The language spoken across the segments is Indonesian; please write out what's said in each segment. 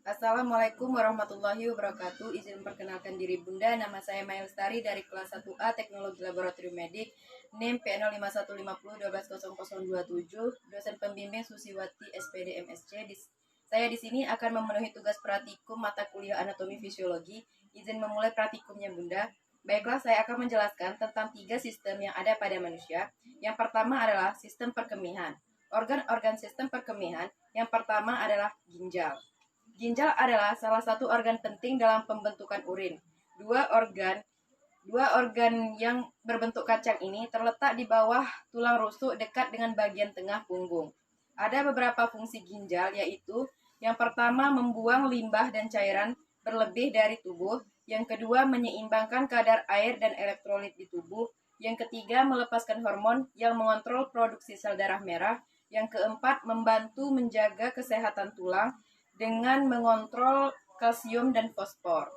Assalamualaikum warahmatullahi wabarakatuh. Izin memperkenalkan diri Bunda. Nama saya Maya Lestari dari kelas 1A Teknologi Laboratorium Medik, NIM P05150-12027, dosen pembimbing Susiwati SPD MSc. Saya di sini akan memenuhi tugas praktikum mata kuliah anatomi fisiologi. Izin memulai praktikumnya Bunda. Baiklah, saya akan menjelaskan tentang 3 sistem yang ada pada manusia. Yang pertama adalah sistem perkemihan. Organ-organ sistem perkemihan yang pertama adalah ginjal. Ginjal adalah salah satu organ penting dalam pembentukan urin. Dua organ yang berbentuk kacang ini terletak di bawah tulang rusuk dekat dengan bagian tengah punggung. Ada beberapa fungsi ginjal, yaitu yang pertama membuang limbah dan cairan berlebih dari tubuh, yang kedua menyeimbangkan kadar air dan elektrolit di tubuh, yang ketiga melepaskan hormon yang mengontrol produksi sel darah merah, yang keempat membantu menjaga kesehatan tulang dengan mengontrol kalsium dan fosfor.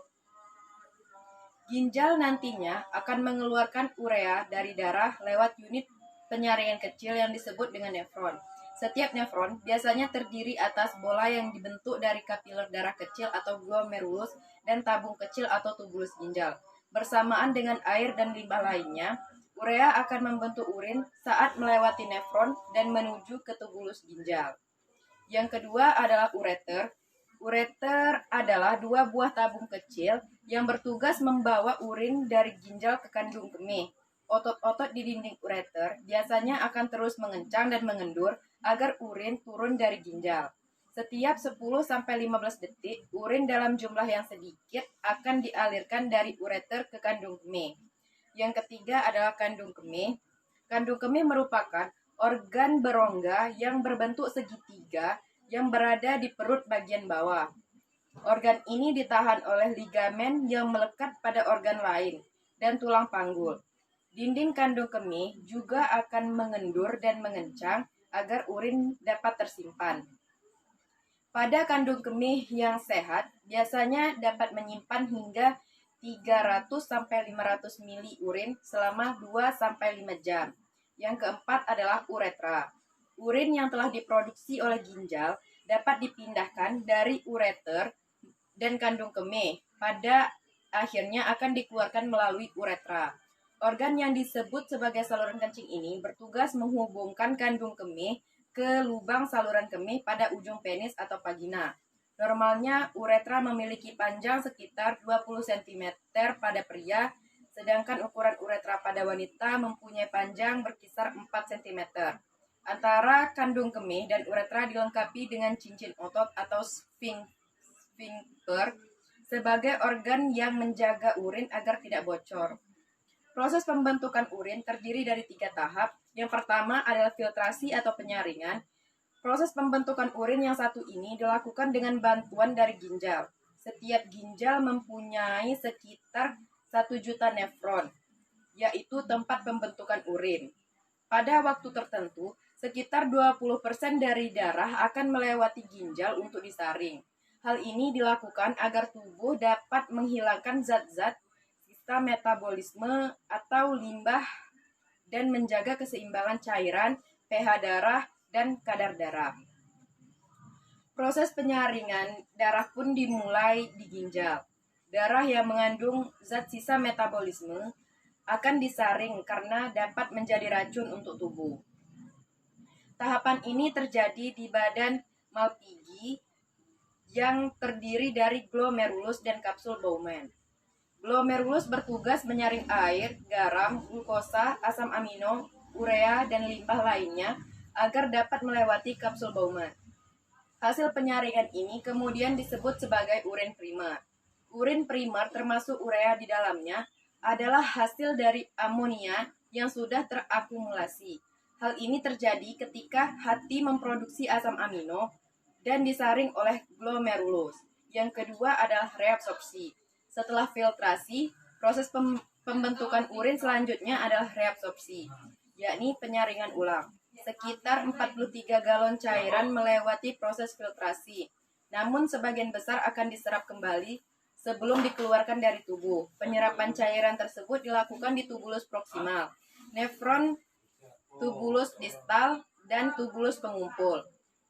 Ginjal nantinya akan mengeluarkan urea dari darah lewat unit penyaringan kecil yang disebut dengan nefron. Setiap nefron biasanya terdiri atas bola yang dibentuk dari kapiler darah kecil atau glomerulus dan tabung kecil atau tubulus ginjal. Bersamaan dengan air dan limbah lainnya, urea akan membentuk urin saat melewati nefron dan menuju ke tubulus ginjal. Yang kedua adalah ureter. Ureter adalah 2 buah tabung kecil yang bertugas membawa urin dari ginjal ke kandung kemih. Otot-otot di dinding ureter biasanya akan terus mengencang dan mengendur agar urin turun dari ginjal. Setiap 10-15 detik, urin dalam jumlah yang sedikit akan dialirkan dari ureter ke kandung kemih. Yang ketiga adalah kandung kemih. Kandung kemih merupakan organ berongga yang berbentuk segitiga yang berada di perut bagian bawah. Organ ini ditahan oleh ligamen yang melekat pada organ lain dan tulang panggul. Dinding kandung kemih juga akan mengendur dan mengencang agar urin dapat tersimpan. Pada kandung kemih yang sehat, biasanya dapat menyimpan hingga 300-500 mili urin selama 2-5 jam. Yang keempat adalah uretra. Urin yang telah diproduksi oleh ginjal dapat dipindahkan dari ureter dan kandung kemih. Pada akhirnya akan dikeluarkan melalui uretra. Organ yang disebut sebagai saluran kencing ini bertugas menghubungkan kandung kemih ke lubang saluran kemih pada ujung penis atau vagina. Normalnya uretra memiliki panjang sekitar 20 cm pada pria, sedangkan ukuran uretra pada wanita mempunyai panjang berkisar 4 cm. Antara kandung kemih dan uretra dilengkapi dengan cincin otot atau sphincter sebagai organ yang menjaga urin agar tidak bocor. Proses pembentukan urin terdiri dari 3 tahap. Yang pertama adalah filtrasi atau penyaringan. Proses pembentukan urin yang satu ini dilakukan dengan bantuan dari ginjal. Setiap ginjal mempunyai sekitar 1 juta nefron, yaitu tempat pembentukan urin. Pada waktu tertentu, sekitar 20% dari darah akan melewati ginjal untuk disaring. Hal ini dilakukan agar tubuh dapat menghilangkan zat-zat sisa metabolisme atau limbah dan menjaga keseimbangan cairan, pH darah, dan kadar darah. Proses penyaringan darah pun dimulai di ginjal. Darah yang mengandung zat sisa metabolisme akan disaring karena dapat menjadi racun untuk tubuh. Tahapan ini terjadi di badan Malpighi yang terdiri dari glomerulus dan kapsul Bowman. Glomerulus bertugas menyaring air, garam, glukosa, asam amino, urea, dan limbah lainnya agar dapat melewati kapsul Bowman. Hasil penyaringan ini kemudian disebut sebagai urin primer. Urin primer termasuk urea di dalamnya adalah hasil dari amonia yang sudah terakumulasi. Hal ini terjadi ketika hati memproduksi asam amino dan disaring oleh glomerulus. Yang kedua adalah reabsorpsi. Setelah filtrasi, proses pembentukan urin selanjutnya adalah reabsorpsi, yakni penyaringan ulang. Sekitar 43 galon cairan melewati proses filtrasi, namun sebagian besar akan diserap kembali sebelum dikeluarkan dari tubuh. Penyerapan cairan tersebut dilakukan di tubulus proksimal, nefron, tubulus distal, dan tubulus pengumpul.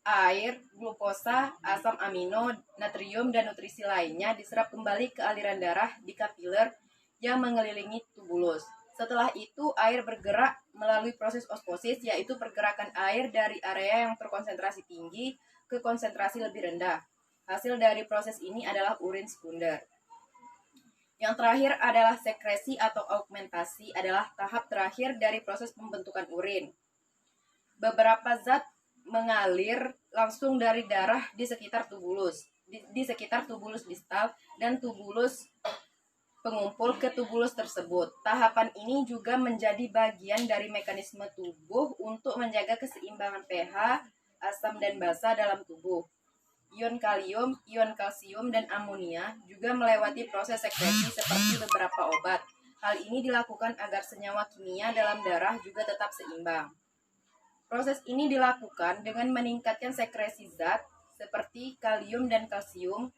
air, glukosa, asam amino, natrium, dan nutrisi lainnya diserap kembali ke aliran darah di kapiler yang mengelilingi tubulus. Setelah itu, air bergerak melalui proses osmosis, yaitu pergerakan air dari area yang terkonsentrasi tinggi ke konsentrasi lebih rendah. Hasil dari proses ini adalah urin sekunder. Yang terakhir adalah sekresi atau augmentasi, adalah tahap terakhir dari proses pembentukan urin. Beberapa zat mengalir langsung dari darah di sekitar tubulus, di sekitar tubulus distal dan tubulus pengumpul ke tubulus tersebut. Tahapan ini juga menjadi bagian dari mekanisme tubuh untuk menjaga keseimbangan pH, asam dan basa dalam tubuh. Ion kalium, ion kalsium, dan amonia juga melewati proses sekresi seperti beberapa obat. Hal ini dilakukan agar senyawa kimia dalam darah juga tetap seimbang. Proses ini dilakukan dengan meningkatkan sekresi zat seperti kalium dan kalsium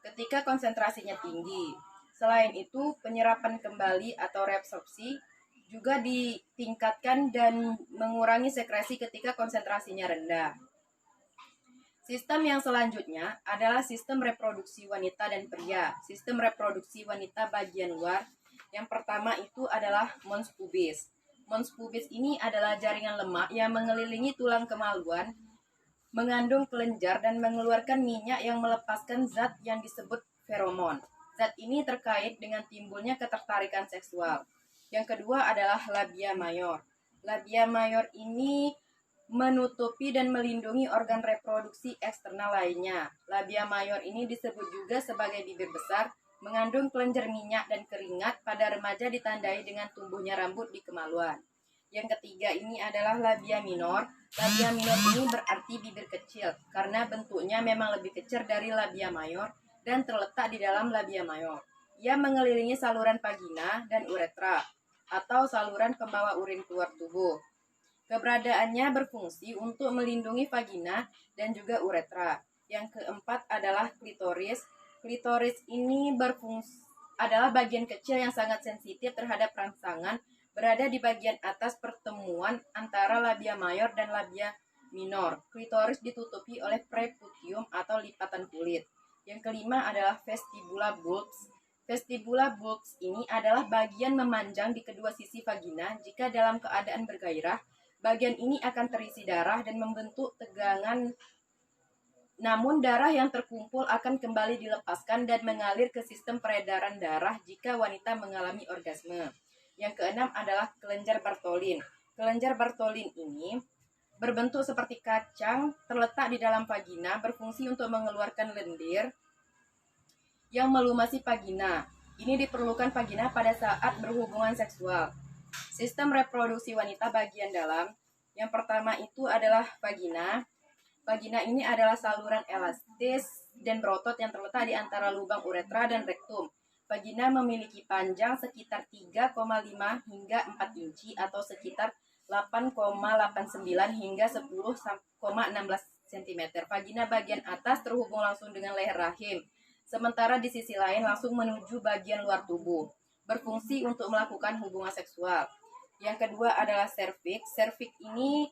ketika konsentrasinya tinggi. Selain itu, penyerapan kembali atau reabsorpsi juga ditingkatkan dan mengurangi sekresi ketika konsentrasinya rendah. Sistem yang selanjutnya adalah sistem reproduksi wanita dan pria. Sistem reproduksi wanita bagian luar. Yang pertama itu adalah mons pubis. Mons pubis ini adalah jaringan lemak yang mengelilingi tulang kemaluan, mengandung kelenjar dan mengeluarkan minyak yang melepaskan zat yang disebut feromon. Zat ini terkait dengan timbulnya ketertarikan seksual. Yang kedua adalah labia mayor. Labia mayor ini menutupi dan melindungi organ reproduksi eksternal lainnya. Labia mayor ini disebut juga sebagai bibir besar, mengandung kelenjar minyak dan keringat. Pada remaja ditandai dengan tumbuhnya rambut di kemaluan. Yang ketiga ini adalah labia minor. Labia minor ini berarti bibir kecil, karena bentuknya memang lebih kecil dari labia mayor dan terletak di dalam labia mayor. Ia mengelilingi saluran vagina dan uretra, atau saluran pembawa urin keluar tubuh. Keberadaannya berfungsi untuk melindungi vagina dan juga uretra. Yang keempat adalah klitoris. Klitoris ini adalah bagian kecil yang sangat sensitif terhadap rangsangan, berada di bagian atas pertemuan antara labia mayor dan labia minor. Klitoris ditutupi oleh preputium atau lipatan kulit. Yang kelima adalah vestibula bulbs. Vestibula bulbs ini adalah bagian memanjang di kedua sisi vagina. Jika dalam keadaan bergairah, bagian ini akan terisi darah dan membentuk tegangan. Namun darah yang terkumpul akan kembali dilepaskan dan mengalir ke sistem peredaran darah jika wanita mengalami orgasme. Yang keenam adalah kelenjar Bartholin. Kelenjar Bartholin ini berbentuk seperti kacang, terletak di dalam vagina, berfungsi untuk mengeluarkan lendir yang melumasi vagina. Ini diperlukan vagina pada saat berhubungan seksual. Sistem reproduksi wanita bagian dalam. Yang pertama itu adalah vagina. Vagina ini adalah saluran elastis dan berotot yang terletak di antara lubang uretra dan rektum. Vagina memiliki panjang sekitar 3,5 hingga 4 inci atau sekitar 8,89 hingga 10,16 cm. Vagina bagian atas terhubung langsung dengan leher rahim, sementara di sisi lain langsung menuju bagian luar tubuh, berfungsi untuk melakukan hubungan seksual. Yang kedua adalah serviks. Serviks ini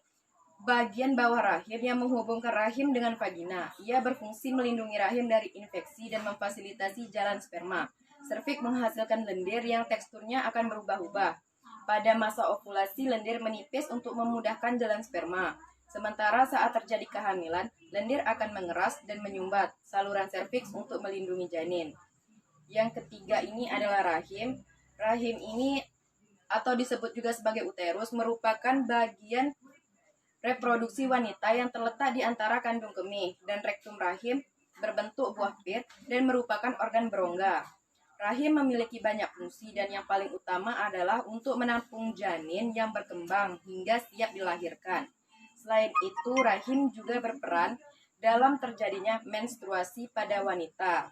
bagian bawah rahim yang menghubungkan rahim dengan vagina. Ia berfungsi melindungi rahim dari infeksi dan memfasilitasi jalan sperma. Serviks menghasilkan lendir yang teksturnya akan berubah-ubah. Pada masa ovulasi, lendir menipis untuk memudahkan jalan sperma. Sementara saat terjadi kehamilan, lendir akan mengeras dan menyumbat saluran serviks untuk melindungi janin. Yang ketiga ini adalah rahim. Rahim ini atau disebut juga sebagai uterus merupakan bagian reproduksi wanita yang terletak di antara kandung kemih dan rektum rahim, berbentuk buah pit dan merupakan organ berongga. Rahim memiliki banyak fungsi dan yang paling utama adalah untuk menampung janin yang berkembang hingga siap dilahirkan. Selain itu, rahim juga berperan dalam terjadinya menstruasi pada wanita.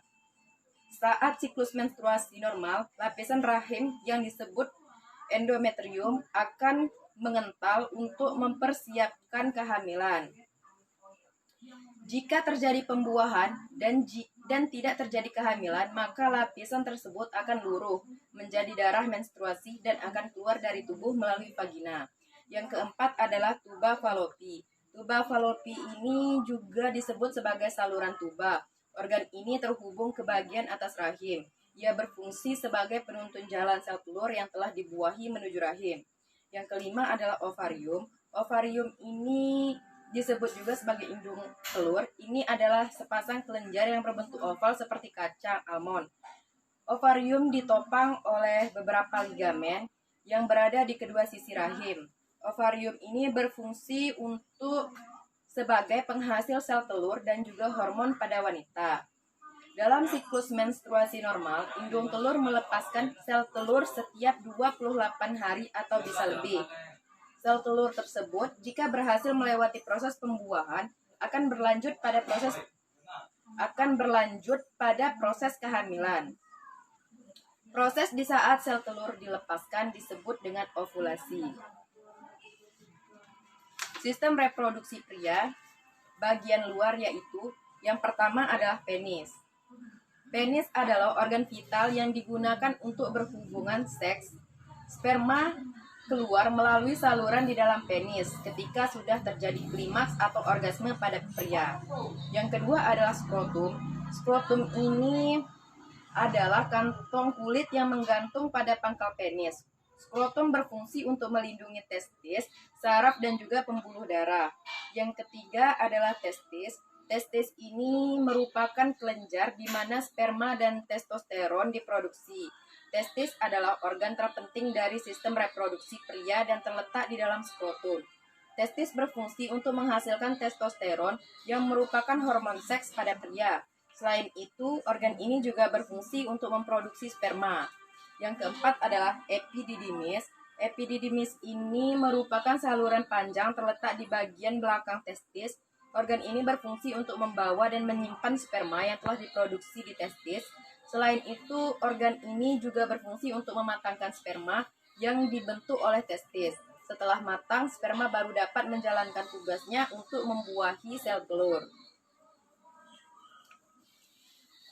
Saat siklus menstruasi normal, lapisan rahim yang disebut endometrium akan mengental untuk mempersiapkan kehamilan. Jika terjadi pembuahan dan tidak terjadi kehamilan, maka lapisan tersebut akan luruh menjadi darah menstruasi dan akan keluar dari tubuh melalui vagina. Yang keempat adalah tuba Fallopi. Tuba Fallopi ini juga disebut sebagai saluran tuba. Organ ini terhubung ke bagian atas rahim. Ia berfungsi sebagai penuntun jalan sel telur yang telah dibuahi menuju rahim. Yang kelima adalah ovarium. Ovarium ini disebut juga sebagai indung telur. Ini adalah sepasang kelenjar yang berbentuk oval seperti kacang almond. Ovarium ditopang oleh beberapa ligamen yang berada di kedua sisi rahim. Ovarium ini berfungsi untuk sebagai penghasil sel telur dan juga hormon pada wanita. Dalam siklus menstruasi normal, indung telur melepaskan sel telur setiap 28 hari atau bisa lebih. Sel telur tersebut, jika berhasil melewati proses pembuahan, akan berlanjut pada proses kehamilan. Proses di saat sel telur dilepaskan disebut dengan ovulasi. Sistem reproduksi pria, bagian luar yaitu yang pertama adalah penis. Penis adalah organ vital yang digunakan untuk berhubungan seks. Sperma keluar melalui saluran di dalam penis ketika sudah terjadi klimaks atau orgasme pada pria. Yang kedua adalah skrotum. Skrotum ini adalah kantong kulit yang menggantung pada pangkal penis. Skrotum berfungsi untuk melindungi testis, saraf, dan juga pembuluh darah. Yang ketiga adalah testis. Testis ini merupakan kelenjar di mana sperma dan testosteron diproduksi. Testis adalah organ terpenting dari sistem reproduksi pria dan terletak di dalam skrotum. Testis berfungsi untuk menghasilkan testosteron yang merupakan hormon seks pada pria. Selain itu, organ ini juga berfungsi untuk memproduksi sperma. Yang keempat adalah epididymis. Epididymis ini merupakan saluran panjang terletak di bagian belakang testis. Organ ini berfungsi untuk membawa dan menyimpan sperma yang telah diproduksi di testis. Selain itu, organ ini juga berfungsi untuk mematangkan sperma yang dibentuk oleh testis. Setelah matang, sperma baru dapat menjalankan tugasnya untuk membuahi sel telur.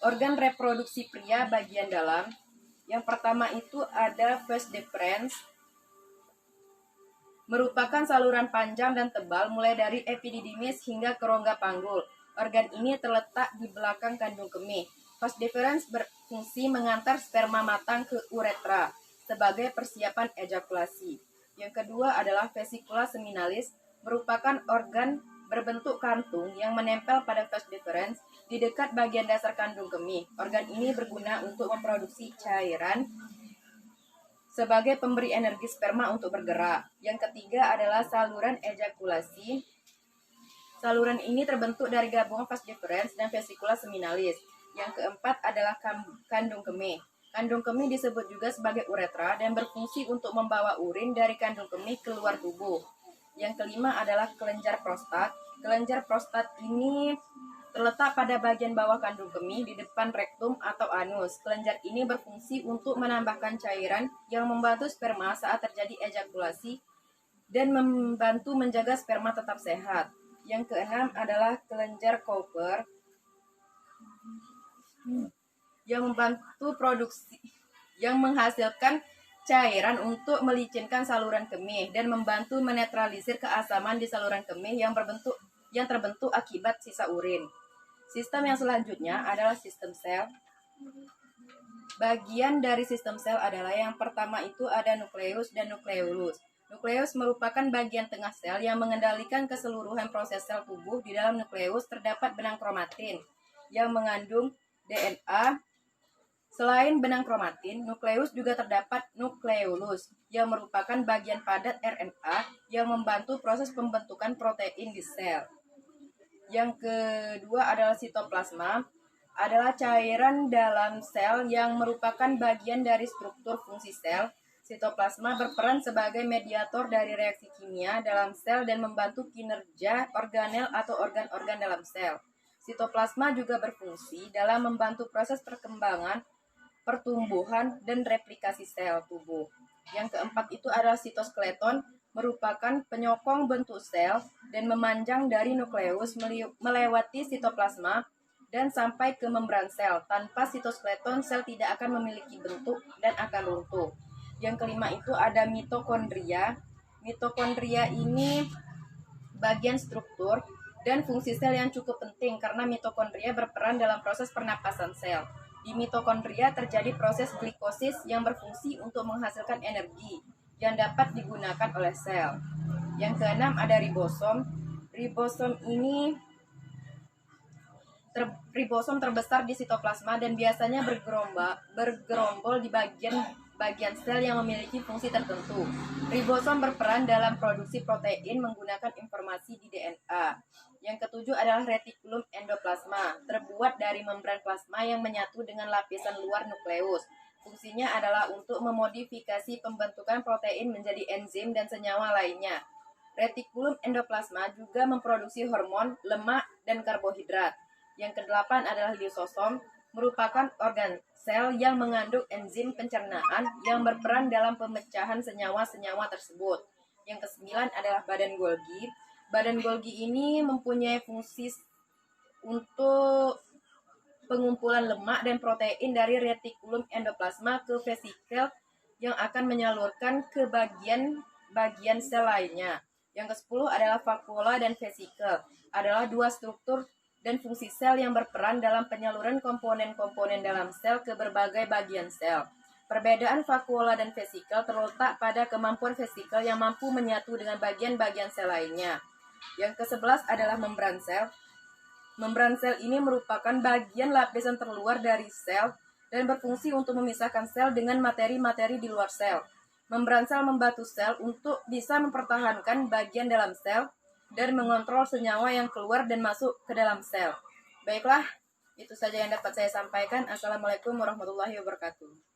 Organ reproduksi pria bagian dalam. Yang pertama itu ada vas deferens, merupakan saluran panjang dan tebal mulai dari epididymis hingga ke rongga panggul. Organ ini terletak di belakang kandung kemih. Vas deferens berfungsi mengantar sperma matang ke uretra sebagai persiapan ejakulasi. Yang kedua adalah vesicula seminalis, merupakan organ berbentuk kantung yang menempel pada vas deferens di dekat bagian dasar kandung kemih. Organ ini berguna untuk memproduksi cairan sebagai pemberi energi sperma untuk bergerak. Yang ketiga adalah saluran ejakulasi. Saluran ini terbentuk dari gabungan vas deferens dan vesicula seminalis. Yang keempat adalah kandung kemih. Kandung kemih disebut juga sebagai uretra dan berfungsi untuk membawa urin dari kandung kemih keluar tubuh. Yang kelima adalah kelenjar prostat. Kelenjar prostat ini terletak pada bagian bawah kandung kemih di depan rektum atau anus. Kelenjar ini berfungsi untuk menambahkan cairan yang membantu sperma saat terjadi ejakulasi dan membantu menjaga sperma tetap sehat. Yang keenam adalah kelenjar Cowper yang membantu menghasilkan cairan untuk melicinkan saluran kemih dan membantu menetralisir keasaman di saluran kemih yang terbentuk akibat sisa urin. Sistem yang selanjutnya adalah sistem sel. Bagian dari sistem sel adalah yang pertama itu ada nukleus dan nukleolus. Nukleus merupakan bagian tengah sel yang mengendalikan keseluruhan proses sel tubuh. Di dalam nukleus terdapat benang kromatin yang mengandung DNA. Selain benang kromatin, nukleus juga terdapat nukleolus yang merupakan bagian padat RNA yang membantu proses pembentukan protein di sel. Yang kedua adalah sitoplasma, adalah cairan dalam sel yang merupakan bagian dari struktur fungsi sel. Sitoplasma berperan sebagai mediator dari reaksi kimia dalam sel dan membantu kinerja organel atau organ-organ dalam sel. Sitoplasma juga berfungsi dalam membantu proses perkembangan, pertumbuhan, dan replikasi sel tubuh. Yang keempat itu adalah sitoskeleton, merupakan penyokong bentuk sel dan memanjang dari nukleus melewati sitoplasma dan sampai ke membran sel. Tanpa sitoskeleton, sel tidak akan memiliki bentuk dan akan runtuh. Yang kelima itu ada mitokondria. Mitokondria ini bagian struktur dan fungsi sel yang cukup penting karena mitokondria berperan dalam proses pernapasan sel. Di mitokondria terjadi proses glikosis yang berfungsi untuk menghasilkan energi yang dapat digunakan oleh sel. Yang keenam ada ribosom. Ribosom terbesar di sitoplasma dan biasanya bergerombol di bagian sel yang memiliki fungsi tertentu. Ribosom berperan dalam produksi protein menggunakan informasi di DNA. Yang ketujuh adalah retikulum endoplasma, terbuat dari membran plasma yang menyatu dengan lapisan luar nukleus. Fungsinya adalah untuk memodifikasi pembentukan protein menjadi enzim dan senyawa lainnya. Retikulum endoplasma juga memproduksi hormon, lemak, dan karbohidrat. Yang kedelapan adalah lisosom, merupakan organ sel yang mengandung enzim pencernaan yang berperan dalam pemecahan senyawa-senyawa tersebut. Yang kesembilan adalah badan Golgi. Badan Golgi ini mempunyai fungsi untuk pengumpulan lemak dan protein dari retikulum endoplasma ke vesikel yang akan menyalurkan ke bagian sel lainnya. Yang ke-10 adalah vakuola dan vesikel, adalah dua struktur dan fungsi sel yang berperan dalam penyaluran komponen-komponen dalam sel ke berbagai bagian sel. Perbedaan vakuola dan vesikel terletak pada kemampuan vesikel yang mampu menyatu dengan bagian-bagian sel lainnya. Yang ke-11 adalah membran sel. Membran sel ini merupakan bagian lapisan terluar dari sel dan berfungsi untuk memisahkan sel dengan materi-materi di luar sel. Membran sel membantu sel untuk bisa mempertahankan bagian dalam sel dan mengontrol senyawa yang keluar dan masuk ke dalam sel. Baiklah, itu saja yang dapat saya sampaikan. Assalamualaikum warahmatullahi wabarakatuh.